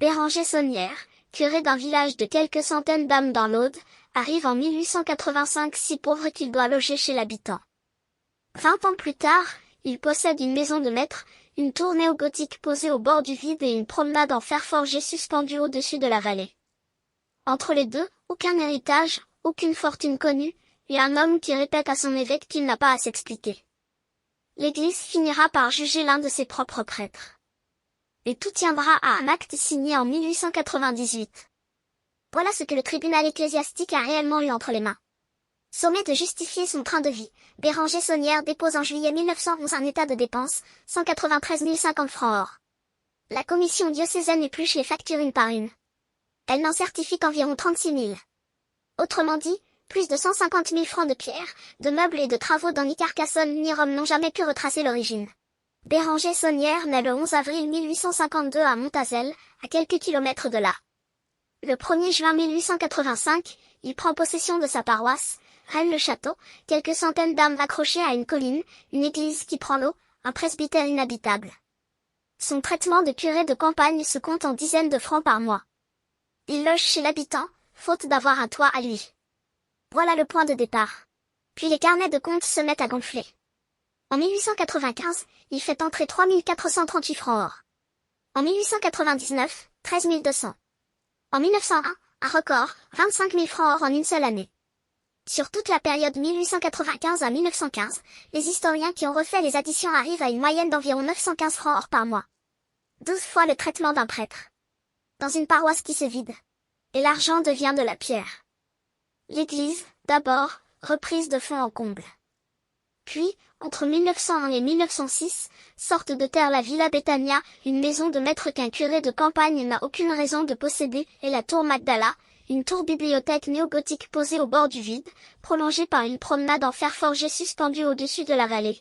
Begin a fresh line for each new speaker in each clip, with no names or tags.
Béranger Saunière, curé d'un village de quelques centaines d'âmes dans l'Aude, arrive en 1885 si pauvre qu'il doit loger chez l'habitant. 20 ans plus tard, il possède une maison de maître, une tour néo-gothique posée au bord du vide et une promenade en fer forgé suspendue au-dessus de la vallée. Entre les deux, aucun héritage, aucune fortune connue, et un homme qui répète à son évêque qu'il n'a pas à s'expliquer. L'Église finira par juger l'un de ses propres prêtres. Et tout tiendra à un acte signé en 1898. Voilà ce que le tribunal ecclésiastique a réellement eu entre les mains. Sommé de justifier son train de vie, Béranger Saunière dépose en juillet 1911 un état de dépenses, 193 050 francs or. La commission diocésaine épluche les factures une par une. Elle n'en certifie qu'environ 36 000. Autrement dit, plus de 150 000 francs de pierres, de meubles et de travaux dont ni Carcassonne ni Rome n'ont jamais pu retracer l'origine. Béranger Saunière naît le 11 avril 1852 à Montazel, à quelques kilomètres de là. Le 1er juin 1885, il prend possession de sa paroisse, Rennes-le-Château, quelques centaines d'âmes accrochées à une colline, une église qui prend l'eau, un presbytère inhabitable. Son traitement de curé de campagne se compte en dizaines de francs par mois. Il loge chez l'habitant, faute d'avoir un toit à lui. Voilà le point de départ. Puis les carnets de comptes se mettent à gonfler. En 1895, il fait entrer 3 438 francs or. En 1899, 13 200. En 1901, un record, 25 000 francs or en une seule année. Sur toute la période 1895 à 1915, les historiens qui ont refait les additions arrivent à une moyenne d'environ 915 francs or par mois. 12 fois le traitement d'un prêtre. Dans une paroisse qui se vide. Et l'argent devient de la pierre. L'église, d'abord, reprise de fond en comble. Puis, entre 1901 et 1906, sortent de terre la Villa Betania, une maison de maître qu'un curé de campagne n'a aucune raison de posséder, et la tour Magdala, une tour bibliothèque néo-gothique posée au bord du vide, prolongée par une promenade en fer forgé suspendue au-dessus de la vallée.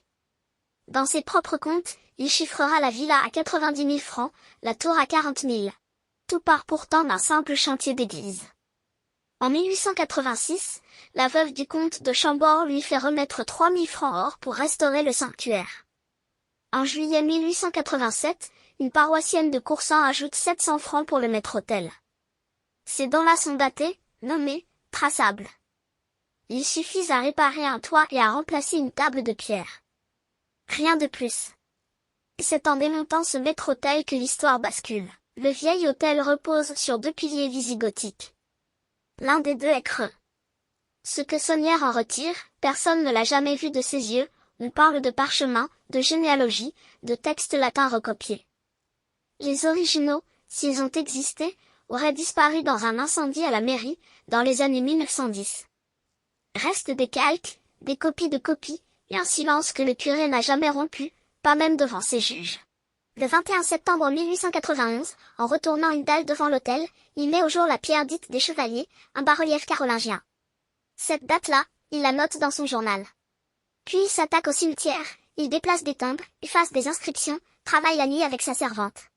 Dans ses propres comptes, il chiffrera la villa à 90 000 francs, la tour à 40 000. Tout part pourtant d'un simple chantier d'église. En 1886, la veuve du comte de Chambord lui fait remettre 3 000 francs or pour restaurer le sanctuaire. En juillet 1887, une paroissienne de Coursan ajoute 700 francs pour le maître-autel. Ces dons-là sont datés, nommés, traçables. Ils suffisent à réparer un toit et à remplacer une table de pierre. Rien de plus. C'est en démontant ce maître-autel que l'histoire bascule. Le vieil autel repose sur 2 piliers wisigothiques. L'un des deux est creux. Ce que Saunière en retire, personne ne l'a jamais vu de ses yeux, on parle de parchemin, de généalogie, de textes latins recopiés. Les originaux, s'ils ont existé, auraient disparu dans un incendie à la mairie, dans les années 1910. Restent des calques, des copies de copies, et un silence que le curé n'a jamais rompu, pas même devant ses juges. Le 21 septembre 1891, en retournant une dalle devant l'autel, il met au jour la pierre dite des Chevaliers, un bas-relief carolingien. Cette date-là, il la note dans son journal. Puis il s'attaque au cimetière, il déplace des tombes, efface des inscriptions, travaille la nuit avec sa servante.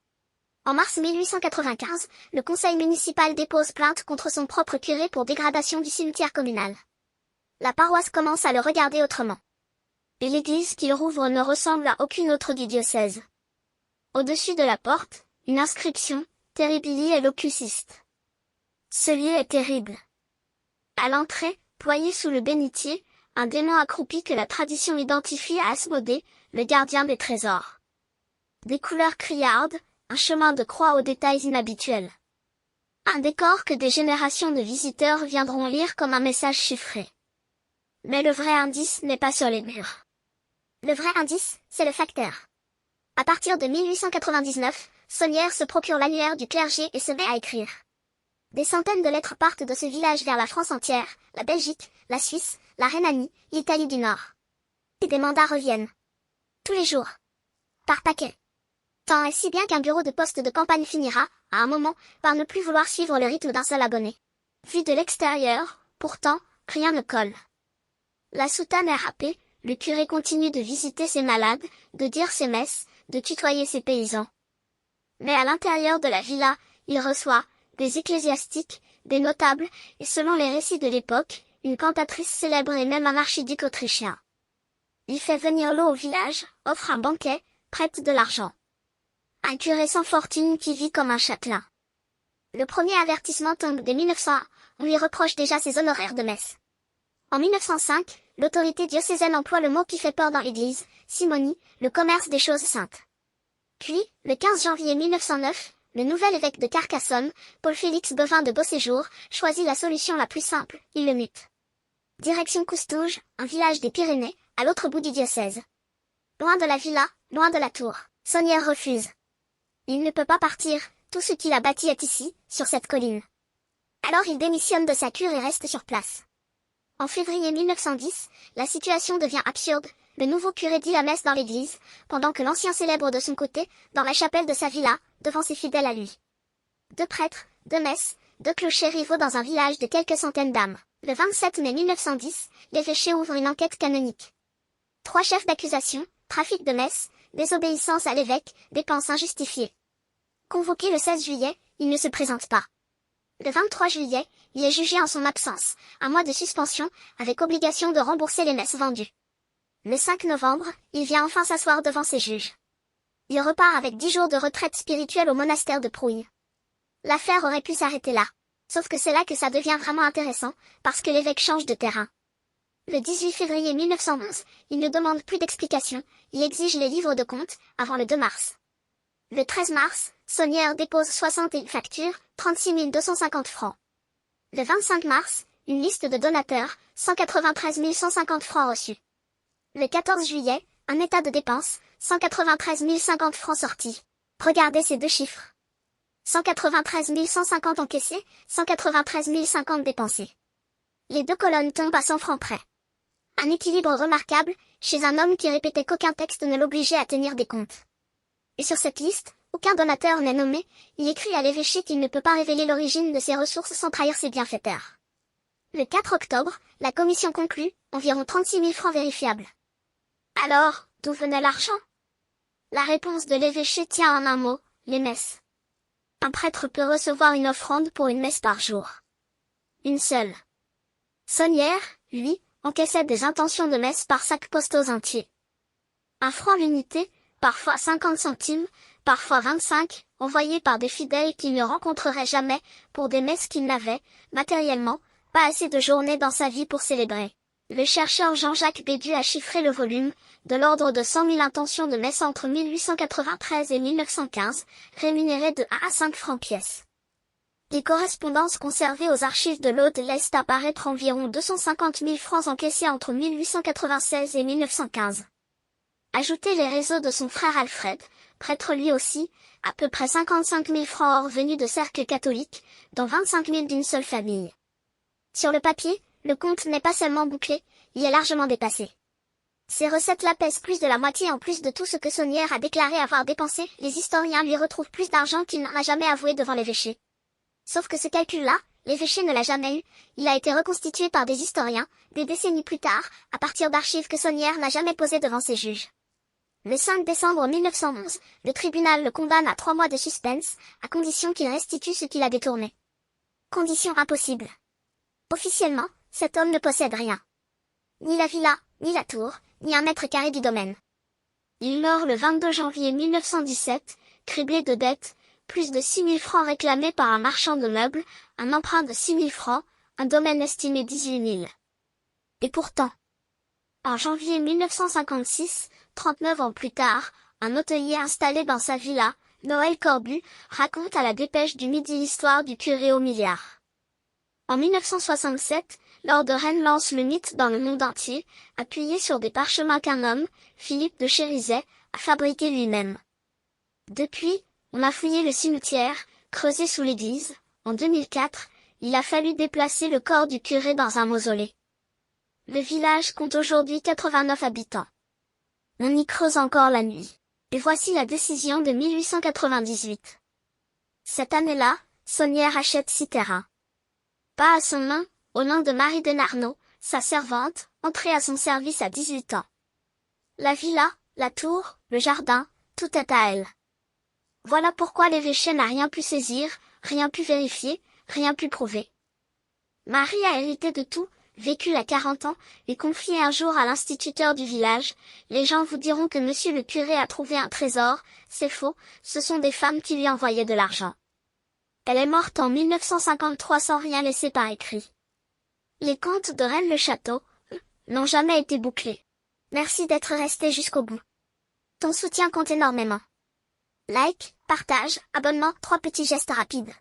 En mars 1895, le conseil municipal dépose plainte contre son propre curé pour dégradation du cimetière communal. La paroisse commence à le regarder autrement. Et l'église qu'il rouvre ne ressemble à aucune autre du diocèse. Au-dessus de la porte, une inscription, Terribili et locuciste. Ce lieu est terrible. À l'entrée, ployé sous le bénitier, un démon accroupi que la tradition identifie à Asmodée, le gardien des trésors. Des couleurs criardes, un chemin de croix aux détails inhabituels. Un décor que des générations de visiteurs viendront lire comme un message chiffré. Mais le vrai indice n'est pas sur les murs. Le vrai indice, c'est le facteur. À partir de 1899, Saunière se procure l'annuaire du clergé et se met à écrire. Des centaines de lettres partent de ce village vers la France entière, la Belgique, la Suisse, la Rhénanie, l'Italie du Nord. Et des mandats reviennent. Tous les jours. Par paquet. Tant et si bien qu'un bureau de poste de campagne finira, à un moment, par ne plus vouloir suivre le rythme d'un seul abonné. Vu de l'extérieur, pourtant, rien ne colle. La soutane est râpée, le curé continue de visiter ses malades, de dire ses messes, de tutoyer ses paysans. Mais à l'intérieur de la villa, il reçoit, des ecclésiastiques, des notables, et selon les récits de l'époque, une cantatrice célèbre et même un archiduc autrichien. Il fait venir l'eau au village, offre un banquet, prête de l'argent. Un curé sans fortune qui vit comme un châtelain. Le premier avertissement tombe dès 1901, on lui reproche déjà ses honoraires de messe. En 1905, l'autorité diocésaine emploie le mot qui fait peur dans l'église, simonie, le commerce des choses saintes. Puis, le 15 janvier 1909, le nouvel évêque de Carcassonne, Paul-Félix Bevin de Beauséjour, choisit la solution la plus simple, il le mute. Direction Coustouge, un village des Pyrénées, à l'autre bout du diocèse. Loin de la villa, loin de la tour, Sonnière refuse. Il ne peut pas partir, tout ce qu'il a bâti est ici, sur cette colline. Alors il démissionne de sa cure et reste sur place. En février 1910, la situation devient absurde, le nouveau curé dit la messe dans l'église, pendant que l'ancien célèbre de son côté, dans la chapelle de sa villa, devant ses fidèles à lui. 2 prêtres, 2 messes, 2 clochers rivaux dans un village de quelques centaines d'âmes. Le 27 mai 1910, l'évêché ouvre une enquête canonique. 3 chefs d'accusation, trafic de messe, désobéissance à l'évêque, dépenses injustifiées. Convoqué le 16 juillet, il ne se présente pas. Le 23 juillet, il est jugé en son absence, 1 mois de suspension, avec obligation de rembourser les messes vendues. Le 5 novembre, il vient enfin s'asseoir devant ses juges. Il repart avec 10 jours de retraite spirituelle au monastère de Prouille. L'affaire aurait pu s'arrêter là. Sauf que c'est là que ça devient vraiment intéressant, parce que l'évêque change de terrain. Le 18 février 1911, il ne demande plus d'explications, il exige les livres de compte, avant le 2 mars. Le 13 mars, Sonnière dépose 61 factures, 36 250 francs. Le 25 mars, une liste de donateurs, 193 150 francs reçus. Le 14 juillet, un état de dépenses, 193 050 francs sortis. Regardez ces 2 chiffres. 193 150 encaissés, 193 050 dépensés. Les 2 colonnes tombent à 100 francs près. Un équilibre remarquable, chez un homme qui répétait qu'aucun texte ne l'obligeait à tenir des comptes. Et sur cette liste, aucun donateur n'est nommé, il écrit à l'évêché qu'il ne peut pas révéler l'origine de ses ressources sans trahir ses bienfaiteurs. Le 4 octobre, la commission conclut, environ 36 000 francs vérifiables. Alors, d'où venait l'argent? La réponse de l'évêché tient en un mot, les messes. Un prêtre peut recevoir une offrande pour une messe par jour. Une seule. Sonnière, lui, encaissait des intentions de messe par sacs postaux entiers. 1 franc l'unité, parfois 50 centimes, parfois 25, envoyés par des fidèles qu'il ne rencontrerait jamais, pour des messes qu'il n'avait, matériellement, pas assez de journées dans sa vie pour célébrer. Le chercheur Jean-Jacques Bédu a chiffré le volume, de l'ordre de 100 000 intentions de messe entre 1893 et 1915, rémunérées de 1 à 5 francs pièce. Les correspondances conservées aux archives de l'Aude laissent apparaître environ 250 000 francs encaissés entre 1896 et 1915. Ajoutez les réseaux de son frère Alfred, prêtre lui aussi, à peu près 55 000 francs hors venus de cercles catholiques, dont 25 000 d'une seule famille. Sur le papier, le compte n'est pas seulement bouclé, il est largement dépassé. Ces recettes-là pèsent plus de la moitié en plus de tout ce que Sonnière a déclaré avoir dépensé, les historiens lui retrouvent plus d'argent qu'il n'en a jamais avoué devant l'évêché. Sauf que ce calcul-là, l'évêché ne l'a jamais eu, il a été reconstitué par des historiens, des décennies plus tard, à partir d'archives que Sonnière n'a jamais posées devant ses juges. Le 5 décembre 1911, le tribunal le condamne à 3 mois de suspense, à condition qu'il restitue ce qu'il a détourné. Condition impossible. Officiellement, cet homme ne possède rien. Ni la villa, ni la tour, ni 1 mètre carré du domaine. Il meurt le 22 janvier 1917, criblé de dettes, plus de 6 000 francs réclamés par un marchand de meubles, un emprunt de 6 000 francs, un domaine estimé 18 000. Et pourtant, en janvier 1956, 39 ans plus tard, un hôtelier installé dans sa villa, Noël Corbu, raconte à la Dépêche du Midi l'histoire du curé au milliard. En 1967, Lord de Rennes lance le mythe dans le monde entier, appuyé sur des parchemins qu'un homme, Philippe de Chérizet, a fabriqué lui-même. Depuis, on a fouillé le cimetière, creusé sous l'église. En 2004, il a fallu déplacer le corps du curé dans un mausolée. Le village compte aujourd'hui 89 habitants. On y creuse encore la nuit. Et voici la décision de 1898. Cette année-là, Sonnière achète 6 terrains. Pas à son nom, au nom de Marie de Narnaud, sa servante, entrée à son service à 18 ans. La villa, la tour, le jardin, tout est à elle. Voilà pourquoi l'évêché n'a rien pu saisir, rien pu vérifier, rien pu prouver. Marie a hérité de tout, vécu à 40 ans, et confié un jour à l'instituteur du village. Les gens vous diront que monsieur le curé a trouvé un trésor, c'est faux, ce sont des femmes qui lui envoyaient de l'argent. Elle est morte en 1953 sans rien laisser par écrit. Les contes de Rennes le Château n'ont jamais été bouclés. Merci d'être resté jusqu'au bout. Ton soutien compte énormément. Like, partage, abonnement, 3 petits gestes rapides.